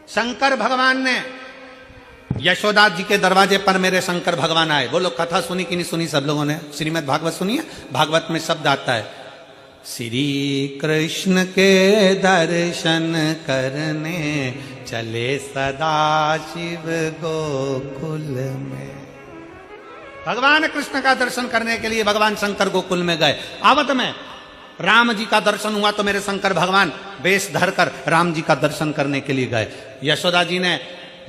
शंकर भगवान ने यशोदा जी के दरवाजे पर मेरे शंकर भगवान आए। बोलो कथा सुनी कि नहीं सुनी सब लोगों ने? श्रीमद् भागवत सुनी है? भागवत में शब्द आता है, श्री कृष्ण के दर्शन करने चले सदा शिव गोकुल में। भगवान कृष्ण का दर्शन करने के लिए भगवान शंकर गोकुल में गए। आवत में राम जी का दर्शन हुआ तो मेरे शंकर भगवान वेश धरकर राम जी का दर्शन करने के लिए गए। यशोदा जी ने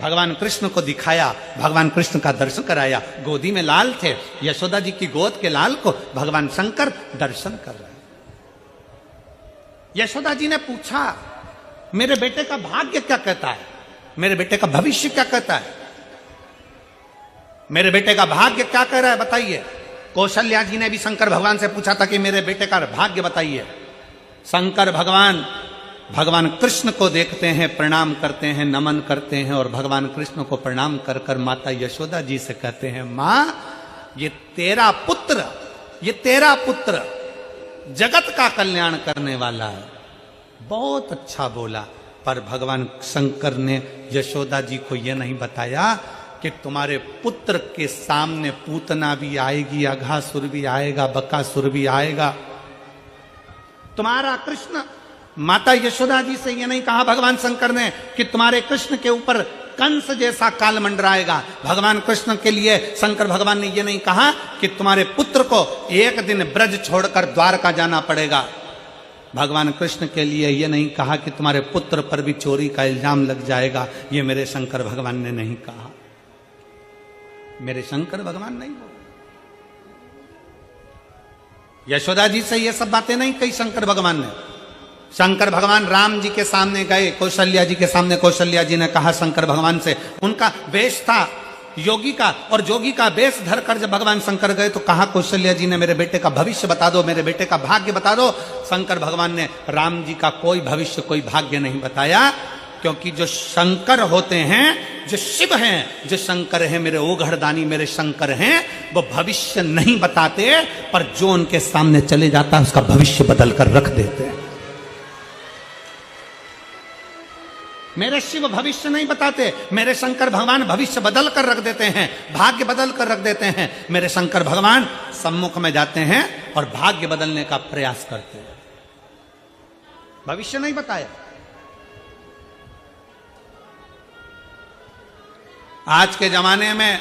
भगवान कृष्ण को दिखाया, भगवान कृष्ण का दर्शन कराया। गोदी में लाल थे, यशोदा जी की गोद के लाल को भगवान शंकर दर्शन कर रहे। यशोदा जी ने पूछा, मेरे बेटे का भाग्य क्या कहता है? मेरे बेटे का भविष्य क्या कहता है? मेरे बेटे का भाग्य क्या कह रहा है बताइए। कौशल्या जी ने भी शंकर भगवान से पूछा था कि मेरे बेटे का भाग्य बताइए। शंकर भगवान भगवान कृष्ण को देखते हैं, प्रणाम करते हैं, नमन करते हैं और भगवान कृष्ण को प्रणाम कर कर माता यशोदा जी से कहते हैं, मां ये तेरा पुत्र जगत का कल्याण करने वाला है। बहुत अच्छा बोला। पर भगवान शंकर ने यशोदा जी को यह नहीं बताया कि तुम्हारे पुत्र के सामने पूतना भी आएगी, अघासुर भी आएगा, बकासुर भी आएगा। तुम्हारा कृष्ण, माता यशोदा जी से यह नहीं कहा भगवान शंकर ने कि तुम्हारे कृष्ण के ऊपर कंस जैसा काल मंडराएगा। भगवान कृष्ण के लिए शंकर भगवान ने यह नहीं कहा कि तुम्हारे पुत्र को एक दिन ब्रज छोड़कर द्वारका जाना पड़ेगा। भगवान कृष्ण के लिए यह नहीं कहा कि तुम्हारे पुत्र पर भी चोरी का इल्जाम लग जाएगा। यह मेरे शंकर भगवान ने नहीं कहा। मेरे शंकर भगवान नहीं बोले। यशोदा जी से यह सब बातें नहीं कही शंकर भगवान ने। शंकर भगवान राम जी के सामने गए, कौशल्या जी के सामने। कौशल्या जी ने कहा शंकर भगवान से, उनका वेश था योगी का, और जोगी का वेश धरकर जब भगवान शंकर गए तो कहा कौशल्या जी ने, मेरे बेटे का भविष्य बता दो, मेरे बेटे का भाग्य बता दो। शंकर भगवान ने राम जी का कोई भविष्य, कोई भाग्य नहीं बताया, क्योंकि जो शंकर होते हैं, जो शिव हैं, जो शंकर हैं, मेरे ओघड़दानी मेरे शंकर हैं, वो भविष्य नहीं बताते, पर जो उनके सामने चले जाता है उसका भविष्य बदल कर रख देते हैं। मेरे शिव भविष्य नहीं बताते, मेरे शंकर भगवान भविष्य बदल कर रख देते हैं, भाग्य बदल कर रख देते हैं। मेरे शंकर भगवान सम्मुख में जाते हैं और भाग्य बदलने का प्रयास करते हैं। भविष्य नहीं बताया। आज के जमाने में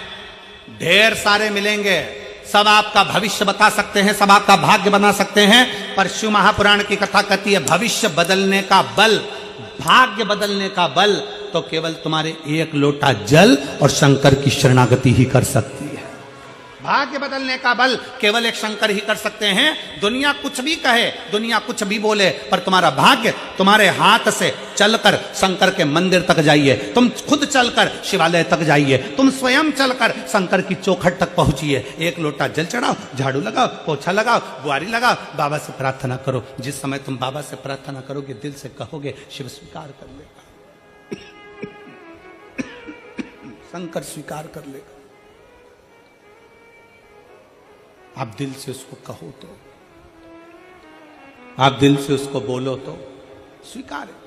ढेर सारे मिलेंगे, सब आपका भविष्य बता सकते हैं, सब आपका भाग्य बना सकते हैं, पर शिव महापुराण की कथा कहती है भविष्य बदलने का बल, भाग्य बदलने का बल तो केवल तुम्हारे एक लोटा जल और शंकर की शरणागति ही कर सकती है। भाग्य बदलने का बल केवल एक शंकर ही कर सकते हैं। दुनिया कुछ भी कहे, दुनिया कुछ भी बोले, पर तुम्हारा भाग्य तुम्हारे हाथ से चलकर शंकर के मंदिर तक जाइए, तुम खुद चलकर शिवालय तक जाइए, तुम स्वयं चलकर शंकर की चौखट तक पहुंचिए। एक लोटा जल चढ़ाओ, झाड़ू लगाओ, पोछा लगाओ, बुआरी लगाओ, बाबा से प्रार्थना करो। जिस समय तुम बाबा से प्रार्थना करोगे, दिल से कहोगे, शिव स्वीकार कर लेगा, शंकर स्वीकार कर लेगा। आप दिल से उसको कहो तो, आप दिल से उसको बोलो तो स्वीकार है।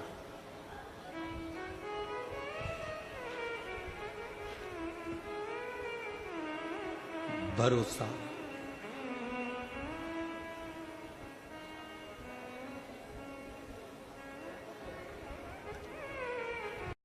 भरोसा